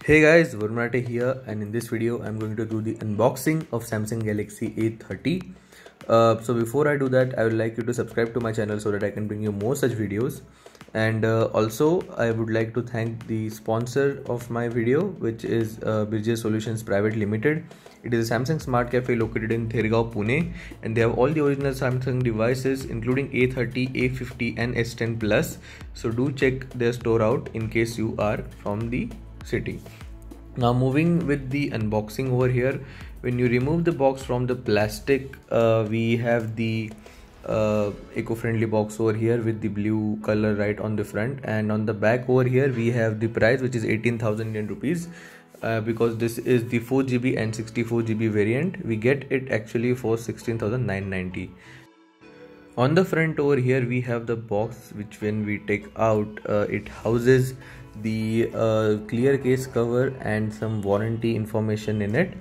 Hey guys, Varunate here, and in this video I'm going to do the unboxing of Samsung Galaxy A30. So before I do that, I would like you to subscribe to my channel so that I can bring you more such videos. And also I would like to thank the sponsor of my video, which is Bridges Solutions Private Limited. It is a Samsung Smart Cafe located in Thergaon, Pune, and they have all the original Samsung devices including A30, A50 and S10 Plus. So do check their store out in case you are from the city. Now moving with the unboxing over here, when you remove the box from the plastic, we have the eco-friendly box over here with the blue color right on the front, and on the back over here we have the price, which is 18,000 Indian rupees. Because this is the 4GB and 64GB variant, we get it actually for 16,990. On the front over here we have the box, which when we take out, it houses the clear case cover and some warranty information in it.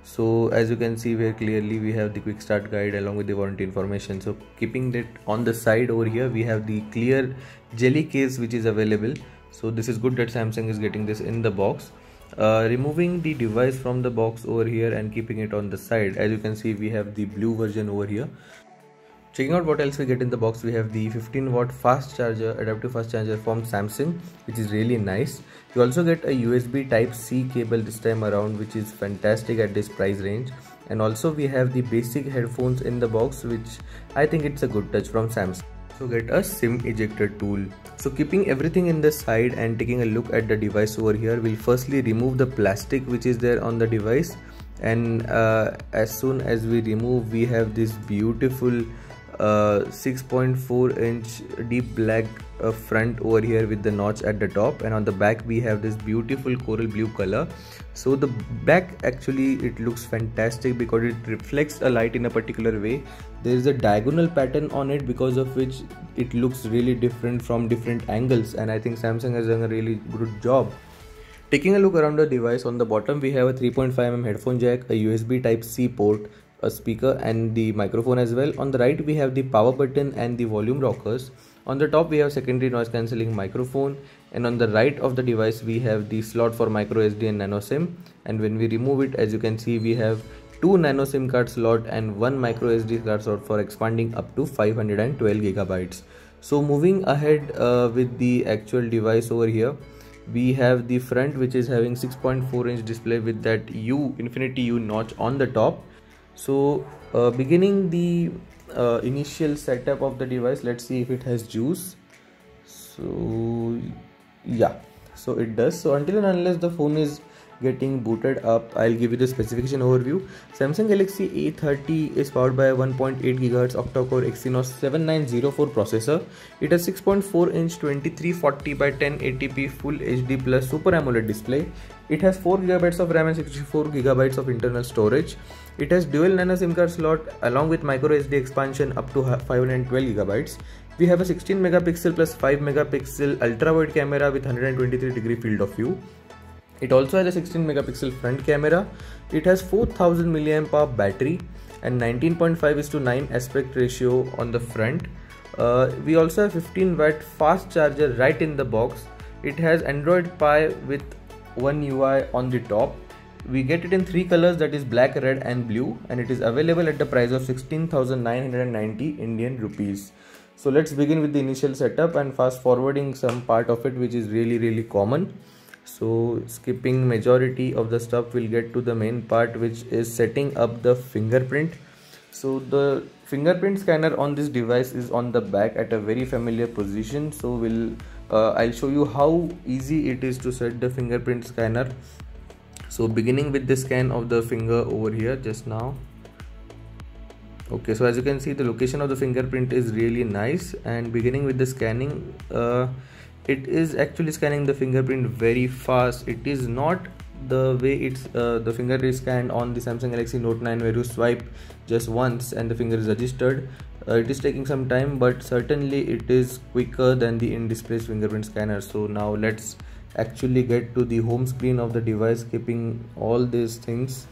So as you can see very clearly, we have the quick start guide along with the warranty information. So keeping that on the side over here, we have the clear jelly case which is available. So this is good that Samsung is getting this in the box. Removing the device from the box over here and keeping it on the side, as you can see we have the blue version over here. Checking out what else we get in the box, we have the 15-watt fast charger, adaptive fast charger from Samsung, which is really nice. You also get a USB Type-C cable this time around, which is fantastic at this price range. And also we have the basic headphones in the box, which I think it's a good touch from Samsung. So get a SIM ejector tool. So keeping everything in the side and taking a look at the device over here, we'll firstly remove the plastic which is there on the device. And as soon as we remove, we have this beautiful 6.4 inch deep black front over here with the notch at the top, and on the back we have this beautiful coral blue color. So the back actually it looks fantastic because it reflects a light in a particular way. There is a diagonal pattern on it, because of which it looks really different from different angles, and I think Samsung has done a really good job. Taking a look around the device, on the bottom we have a 3.5mm headphone jack, a USB Type-C port, a speaker and the microphone as well. On the right we have the power button and the volume rockers. On the top we have secondary noise cancelling microphone, and on the right of the device we have the slot for micro SD and nano SIM. And when we remove it, as you can see, we have 2 nano SIM card slot and 1 micro SD card slot for expanding up to 512 gigabytes. So moving ahead with the actual device over here, we have the front, which is having 6.4 inch display with that infinity U notch on the top. So beginning the initial setup of the device, let's see if it has juice. So yeah, so it does. So until and unless the phone is getting booted up, I'll give you the specification overview. Samsung Galaxy A30 is powered by a 1.8 GHz octa-core Exynos 7904 processor. It has 6.4 inch 2340 by 1080p Full HD plus Super AMOLED display. It has 4 GB of RAM and 64 GB of internal storage. It has dual nano SIM card slot along with micro SD expansion up to 512 GB. We have a 16 megapixel plus 5 megapixel ultra wide camera with 123-degree field of view. It also has a 16 megapixel front camera. It has 4000 mAh battery and 19.5:9 aspect ratio on the front. We also have 15-watt fast charger right in the box. It has Android Pie with One UI on the top. We get it in 3 colors, that is black, red and blue, and it is available at the price of 16,990 Indian rupees. So let's begin with the initial setup and fast forwarding some part of it which is really common. So skipping majority of the stuff, we'll get to the main part, which is setting up the fingerprint. So the fingerprint scanner on this device is on the back at a very familiar position. So I'll show you how easy it is to set the fingerprint scanner. So beginning with the scan of the finger over here just now. Okay, so as you can see, the location of the fingerprint is really nice, and beginning with the scanning, it is actually scanning the fingerprint very fast. It is not the way it's the finger is scanned on the Samsung Galaxy Note 9, where you swipe just once and the finger is registered. It is taking some time, but certainly it is quicker than the in-display fingerprint scanner. So now let's actually get to the home screen of the device, keeping all these things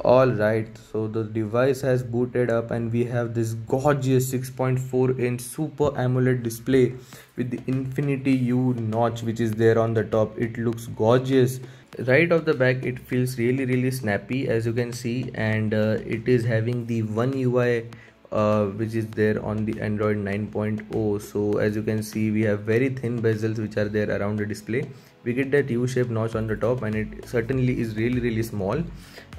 Alright, so the device has booted up and we have this gorgeous 6.4-inch Super AMOLED display with the Infinity U notch which is there on the top. It looks gorgeous. Right off the back it feels really snappy, as you can see, and it is having the One UI which is there on the Android 9.0. So as you can see, we have very thin bezels which are there around the display. We get that U-shaped notch on the top, and it certainly is really small,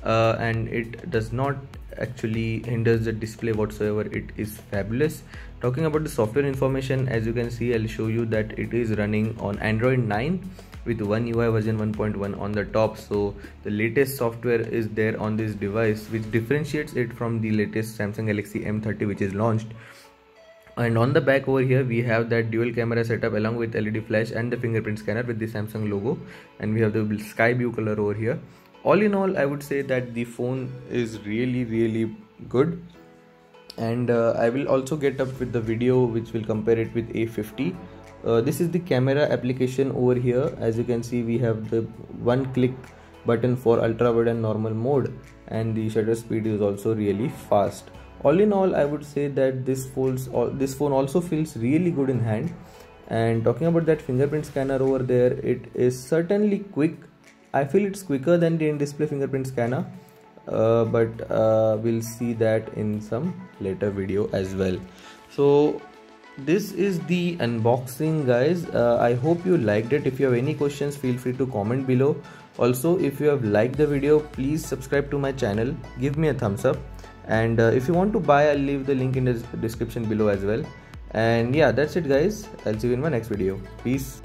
and it does not actually hinders the display whatsoever. It is fabulous. Talking about the software information, as you can see, I'll show you that it is running on Android 9 with One UI version 1.1 on the top. So the latest software is there on this device, which differentiates it from the latest Samsung Galaxy M30 which is launched. And on the back over here we have that dual camera setup along with LED flash and the fingerprint scanner with the Samsung logo, and we have the sky blue color over here. All in all, I would say that the phone is really good, and I will also get up with the video which will compare it with A50. This is the camera application over here. As you can see, we have the one click button for ultra wide and normal mode, and the shutter speed is also really fast. All in all, I would say that this phone also feels really good in hand. And talking about that fingerprint scanner over there, it is certainly quick. I feel it's quicker than the in-display fingerprint scanner, but we'll see that in some later video as well. So this is the unboxing, guys. I hope you liked it. If you have any questions, feel free to comment below. Also, if you have liked the video, please subscribe to my channel, give me a thumbs up, and if you want to buy, I'll leave the link in the description below as well. And yeah, that's it guys. I'll see you in my next video. Peace.